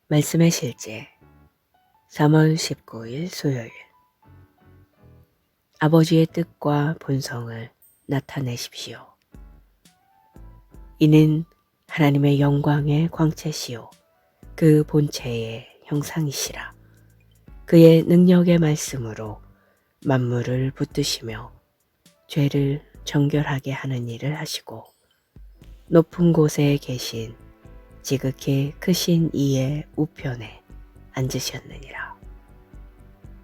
말씀의 실제 3월 19일 수요일. 아버지의 뜻과 본성을 나타내십시오. 이는 하나님의 영광의 광채시요 그 본체의 형상이시라. 그의 능력의 말씀으로 만물을 붙드시며 죄를 정결하게 하는 일을 하시고 높은 곳에 계신 지극히 크신 이의 우편에 앉으셨느니라.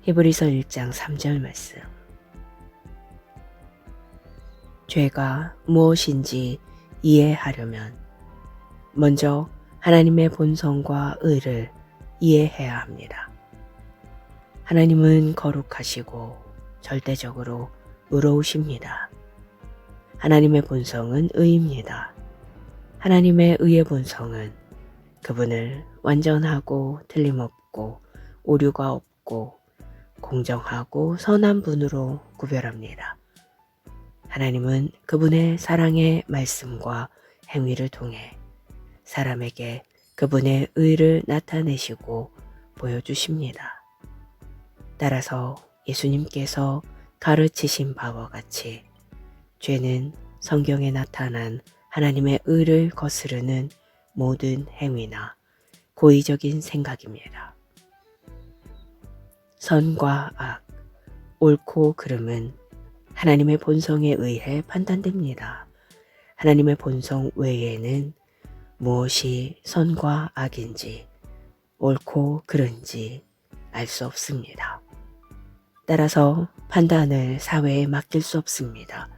히브리서 1장 3절 말씀. 죄가 무엇인지 이해하려면 먼저 하나님의 본성과 의를 이해해야 합니다. 하나님은 거룩하시고 절대적으로 의로우십니다. 하나님의 본성은 의입니다. 하나님의 의의 본성은 그분을 완전하고 틀림없고 오류가 없고 공정하고 선한 분으로 구별합니다. 하나님은 그분의 사랑의 말씀과 행위를 통해 사람에게 그분의 의를 나타내시고 보여주십니다. 따라서 예수님께서 가르치신 바와 같이 죄는 성경에 나타난 하나님의 의를 거스르는 모든 행위나 고의적인 생각입니다. 선과 악, 옳고 그름은 하나님의 본성에 의해 판단됩니다. 하나님의 본성 외에는 무엇이 선과 악인지 옳고 그른지 알 수 없습니다. 따라서 판단을 사회에 맡길 수 없습니다.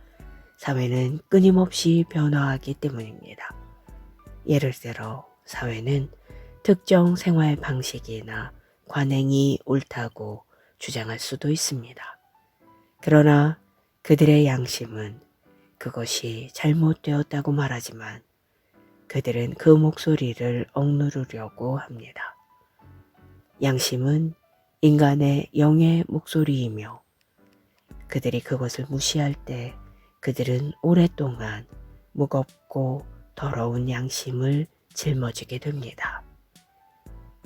사회는 끊임없이 변화하기 때문입니다. 예를 들어 사회는 특정 생활 방식이나 관행이 옳다고 주장할 수도 있습니다. 그러나 그들의 양심은 그것이 잘못되었다고 말하지만 그들은 그 목소리를 억누르려고 합니다. 양심은 인간의 영의 목소리이며 그들이 그것을 무시할 때 그들은 오랫동안 무겁고 더러운 양심을 짊어지게 됩니다.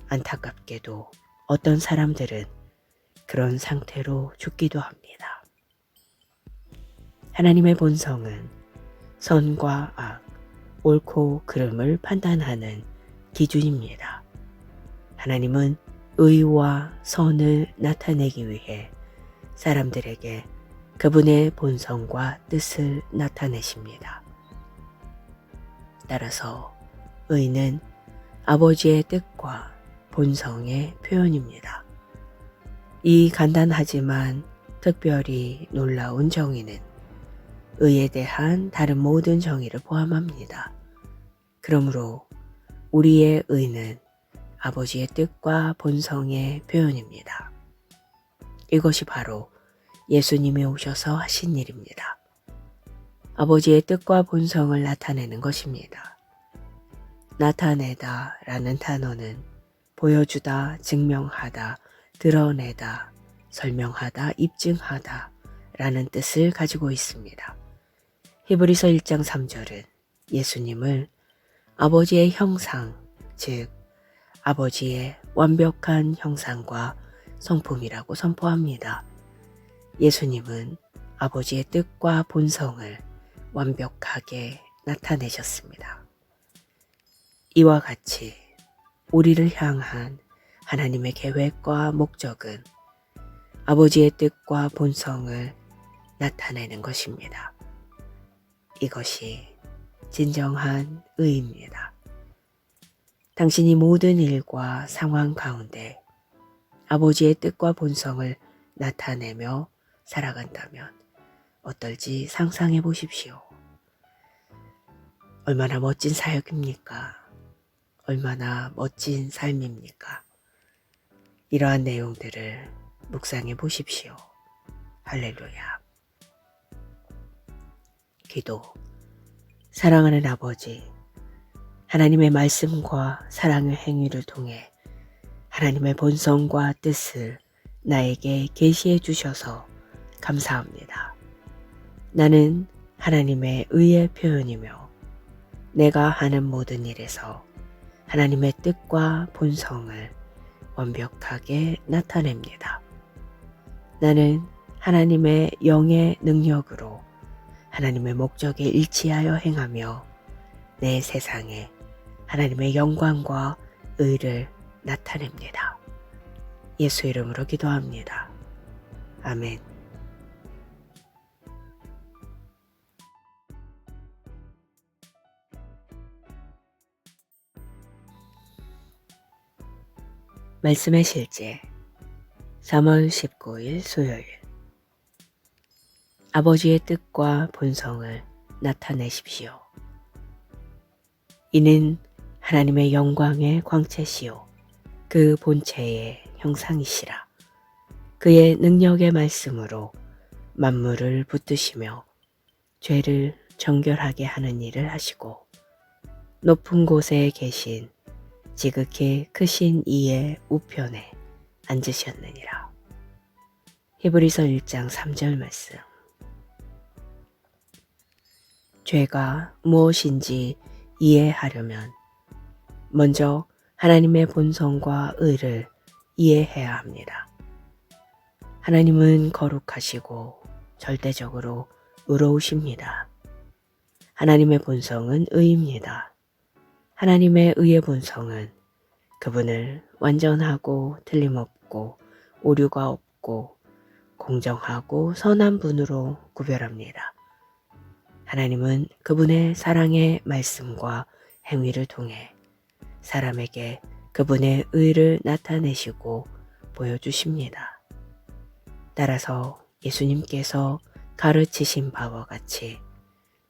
안타깝게도 어떤 사람들은 그런 상태로 죽기도 합니다. 하나님의 본성은 선과 악, 옳고 그름을 판단하는 기준입니다. 하나님은 의와 선을 나타내기 위해 사람들에게 그분의 본성과 뜻을 나타내십니다. 따라서 의는 아버지의 뜻과 본성의 표현입니다. 이 간단하지만 특별히 놀라운 정의는 의에 대한 다른 모든 정의를 포함합니다. 그러므로 우리의 의는 아버지의 뜻과 본성의 표현입니다. 이것이 바로 예수님이 오셔서 하신 일입니다. 아버지의 뜻과 본성을 나타내는 것입니다. 나타내다 라는 단어는 보여주다, 증명하다, 드러내다, 설명하다, 입증하다 라는 뜻을 가지고 있습니다. 히브리서 1장 3절은 예수님을 아버지의 형상, 즉 아버지의 완벽한 형상과 성품이라고 선포합니다. 예수님은 아버지의 뜻과 본성을 완벽하게 나타내셨습니다. 이와 같이 우리를 향한 하나님의 계획과 목적은 아버지의 뜻과 본성을 나타내는 것입니다. 이것이 진정한 의입니다. 당신이 모든 일과 상황 가운데 아버지의 뜻과 본성을 나타내며 살아간다면 어떨지 상상해 보십시오. 얼마나 멋진 사역입니까? 얼마나 멋진 삶입니까? 이러한 내용들을 묵상해 보십시오. 할렐루야. 기도. 사랑하는 아버지, 하나님의 말씀과 사랑의 행위를 통해 하나님의 본성과 뜻을 나에게 계시해 주셔서 감사합니다. 나는 하나님의 의의 표현이며 내가 하는 모든 일에서 하나님의 뜻과 본성을 완벽하게 나타냅니다. 나는 하나님의 영의 능력으로 하나님의 목적에 일치하여 행하며 내 세상에 하나님의 영광과 의를 나타냅니다. 예수 이름으로 기도합니다. 아멘. 말씀의 실제 3월 19일 수요일. 아버지의 뜻과 본성을 나타내십시오. 이는 하나님의 영광의 광채시요 그 본체의 형상이시라. 그의 능력의 말씀으로 만물을 붙드시며 죄를 정결하게 하는 일을 하시고 높은 곳에 계신 지극히 크신 이의 우편에 앉으셨느니라. 히브리서 1장 3절 말씀. 죄가 무엇인지 이해하려면 먼저 하나님의 본성과 의를 이해해야 합니다. 하나님은 거룩하시고 절대적으로 의로우십니다. 하나님의 본성은 의입니다. 하나님의 의의 본성은 그분을 완전하고 틀림없고 오류가 없고 공정하고 선한 분으로 구별합니다. 하나님은 그분의 사랑의 말씀과 행위를 통해 사람에게 그분의 의를 나타내시고 보여주십니다. 따라서 예수님께서 가르치신 바와 같이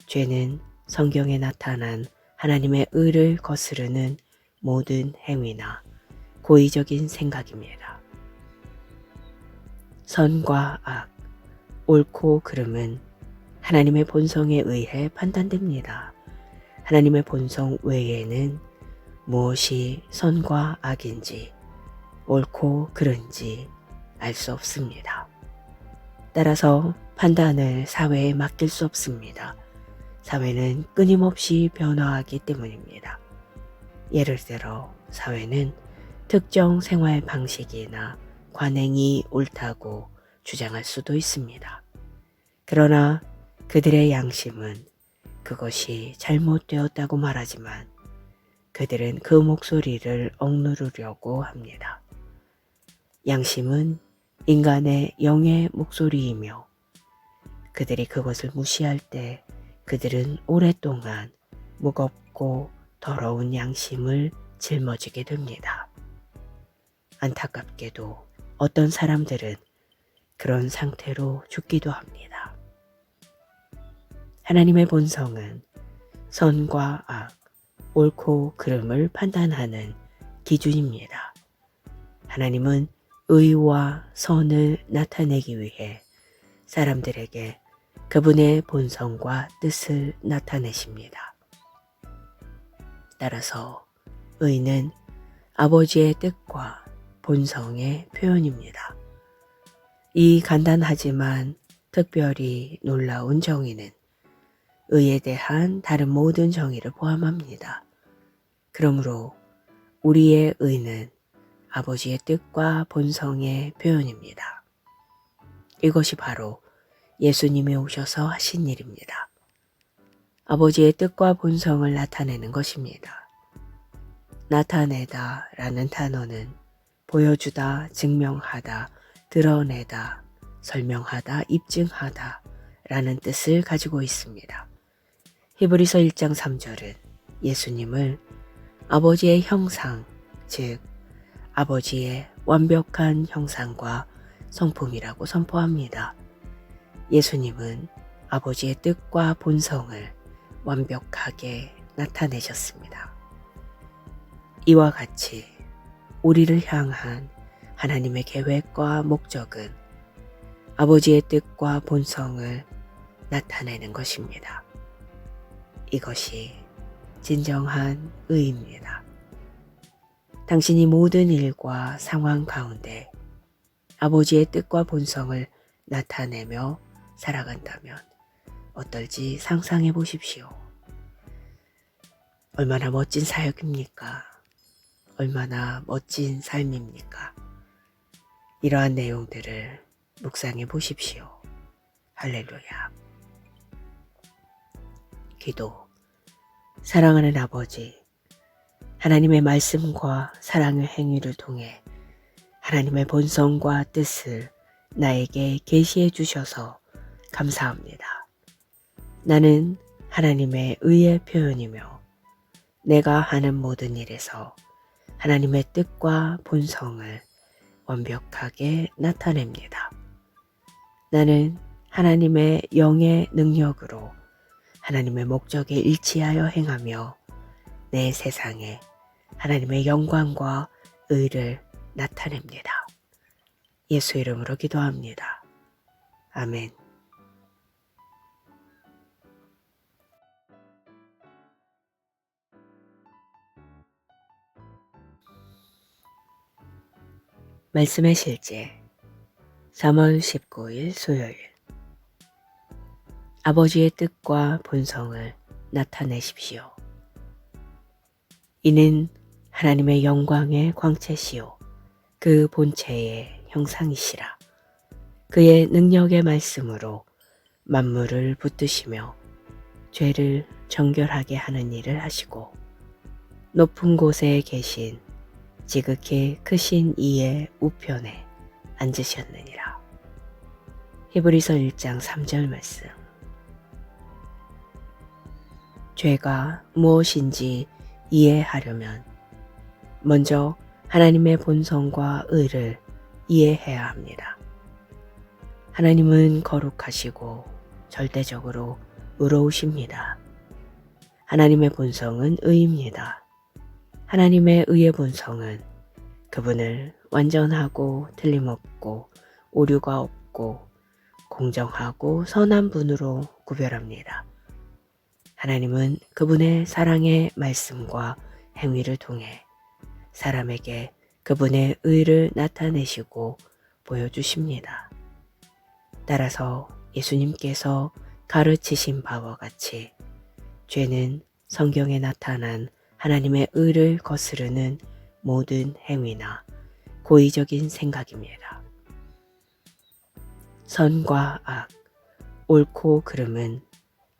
죄는 성경에 나타난 하나님의 의를 거스르는 모든 행위나 고의적인 생각입니다. 선과 악, 옳고 그름은 하나님의 본성에 의해 판단됩니다. 하나님의 본성 외에는 무엇이 선과 악인지 옳고 그른지 알 수 없습니다. 따라서 판단을 사회에 맡길 수 없습니다. 사회는 끊임없이 변화하기 때문입니다. 예를 들어 사회는 특정 생활 방식이나 관행이 옳다고 주장할 수도 있습니다. 그러나 그들의 양심은 그것이 잘못되었다고 말하지만 그들은 그 목소리를 억누르려고 합니다. 양심은 인간의 영의 목소리이며 그들이 그것을 무시할 때 그들은 오랫동안 무겁고 더러운 양심을 짊어지게 됩니다. 안타깝게도 어떤 사람들은 그런 상태로 죽기도 합니다. 하나님의 본성은 선과 악, 옳고 그름을 판단하는 기준입니다. 하나님은 의와 선을 나타내기 위해 사람들에게 그분의 본성과 뜻을 나타내십니다. 따라서 의는 아버지의 뜻과 본성의 표현입니다. 이 간단하지만 특별히 놀라운 정의는 의에 대한 다른 모든 정의를 포함합니다. 그러므로 우리의 의는 아버지의 뜻과 본성의 표현입니다. 이것이 바로 예수님이 오셔서 하신 일입니다. 아버지의 뜻과 본성을 나타내는 것입니다. 나타내다 라는 단어는 보여주다, 증명하다, 드러내다, 설명하다, 입증하다 라는 뜻을 가지고 있습니다. 히브리서 1장 3절은 예수님을 아버지의 형상, 즉 아버지의 완벽한 형상과 성품이라고 선포합니다. 예수님은 아버지의 뜻과 본성을 완벽하게 나타내셨습니다. 이와 같이 우리를 향한 하나님의 계획과 목적은 아버지의 뜻과 본성을 나타내는 것입니다. 이것이 진정한 의입니다. 당신이 모든 일과 상황 가운데 아버지의 뜻과 본성을 나타내며 살아간다면 어떨지 상상해 보십시오. 얼마나 멋진 사역입니까? 얼마나 멋진 삶입니까? 이러한 내용들을 묵상해 보십시오. 할렐루야. 기도. 사랑하는 아버지, 하나님의 말씀과 사랑의 행위를 통해 하나님의 본성과 뜻을 나에게 계시해 주셔서 감사합니다. 나는 하나님의 의의 표현이며 내가 하는 모든 일에서 하나님의 뜻과 본성을 완벽하게 나타냅니다. 나는 하나님의 영의 능력으로 하나님의 목적에 일치하여 행하며 내 세상에 하나님의 영광과 의를 나타냅니다. 예수 이름으로 기도합니다. 아멘. 말씀의 실제 3월 19일 수요일. 아버지의 뜻과 본성을 나타내십시오. 이는 하나님의 영광의 광채시요 그 본체의 형상이시라. 그의 능력의 말씀으로 만물을 붙드시며 죄를 정결하게 하는 일을 하시고 높은 곳에 계신 지극히 크신 이의 우편에 앉으셨느니라. 히브리서 1장 3절 말씀. 죄가 무엇인지 이해하려면 먼저 하나님의 본성과 의를 이해해야 합니다. 하나님은 거룩하시고 절대적으로 의로우십니다. 하나님의 본성은 의입니다. 하나님의 의의 본성은 그분을 완전하고 틀림없고 오류가 없고 공정하고 선한 분으로 구별합니다. 하나님은 그분의 사랑의 말씀과 행위를 통해 사람에게 그분의 의를 나타내시고 보여주십니다. 따라서 예수님께서 가르치신 바와 같이 죄는 성경에 나타난 하나님의 의를 거스르는 모든 행위나 고의적인 생각입니다. 선과 악, 옳고 그름은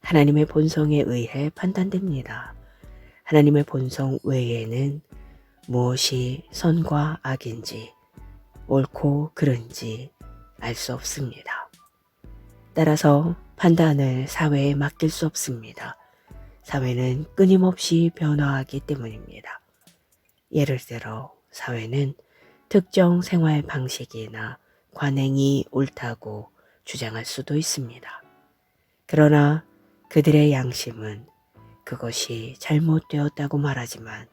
하나님의 본성에 의해 판단됩니다. 하나님의 본성 외에는 무엇이 선과 악인지 옳고 그른지 알 수 없습니다. 따라서 판단을 사회에 맡길 수 없습니다. 사회는 끊임없이 변화하기 때문입니다. 예를 들어 사회는 특정 생활 방식이나 관행이 옳다고 주장할 수도 있습니다. 그러나 그들의 양심은 그것이 잘못되었다고 말하지만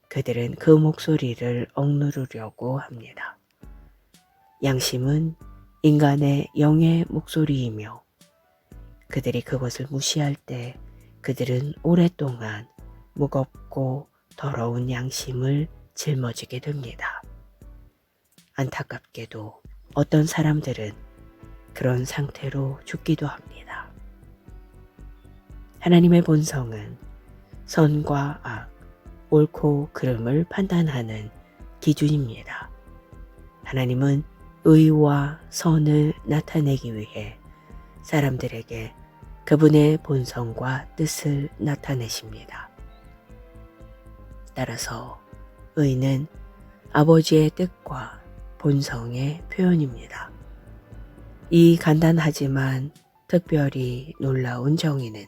그들은 그 목소리를 억누르려고 합니다. 양심은 인간의 영의 목소리이며 그들이 그것을 무시할 때 그들은 오랫동안 무겁고 더러운 양심을 짊어지게 됩니다. 안타깝게도 어떤 사람들은 그런 상태로 죽기도 합니다. 하나님의 본성은 선과 악, 옳고 그름을 판단하는 기준입니다. 하나님은 의와 선을 나타내기 위해 사람들에게 그분의 본성과 뜻을 나타내십니다. 따라서 의는 아버지의 뜻과 본성의 표현입니다. 이 간단하지만 특별히 놀라운 정의는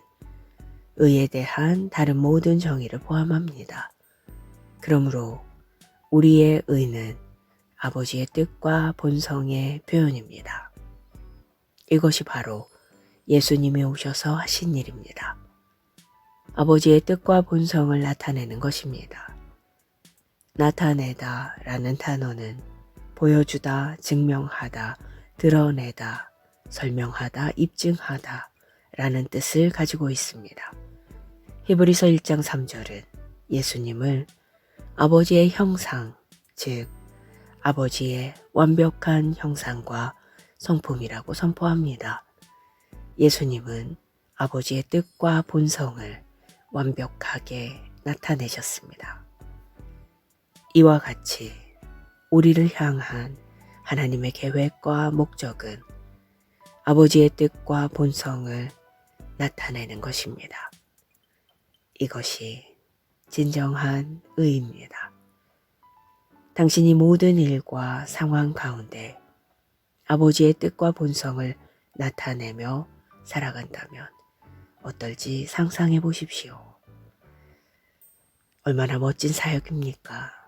의에 대한 다른 모든 정의를 포함합니다. 그러므로 우리의 의는 아버지의 뜻과 본성의 표현입니다. 이것이 바로 예수님이 오셔서 하신 일입니다. 아버지의 뜻과 본성을 나타내는 것입니다. 나타내다 라는 단어는 보여주다, 증명하다, 드러내다, 설명하다, 입증하다 라는 뜻을 가지고 있습니다. 히브리서 1장 3절은 예수님을 아버지의 형상, 즉 아버지의 완벽한 형상과 성품이라고 선포합니다. 예수님은 아버지의 뜻과 본성을 완벽하게 나타내셨습니다. 이와 같이 우리를 향한 하나님의 계획과 목적은 아버지의 뜻과 본성을 나타내는 것입니다. 이것이 진정한 의입니다. 당신이 모든 일과 상황 가운데 아버지의 뜻과 본성을 나타내며 살아간다면 어떨지 상상해 보십시오. 얼마나 멋진 사역입니까?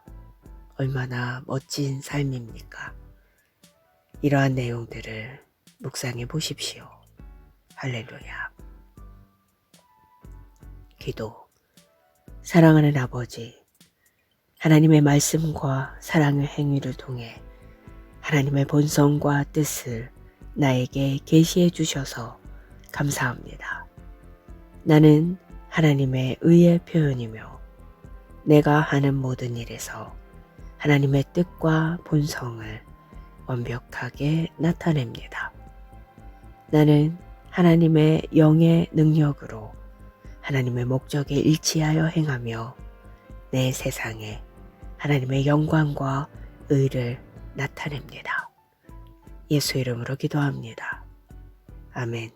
얼마나 멋진 삶입니까? 이러한 내용들을 묵상해 보십시오. 할렐루야. 기도. 사랑하는 아버지, 하나님의 말씀과 사랑의 행위를 통해 하나님의 본성과 뜻을 나에게 계시해 주셔서 감사합니다. 나는 하나님의 의의 표현이며 내가 하는 모든 일에서 하나님의 뜻과 본성을 완벽하게 나타냅니다. 나는 하나님의 영의 능력으로 하나님의 목적에 일치하여 행하며 내 세상에 하나님의 영광과 의를 나타냅니다. 예수 이름으로 기도합니다. 아멘.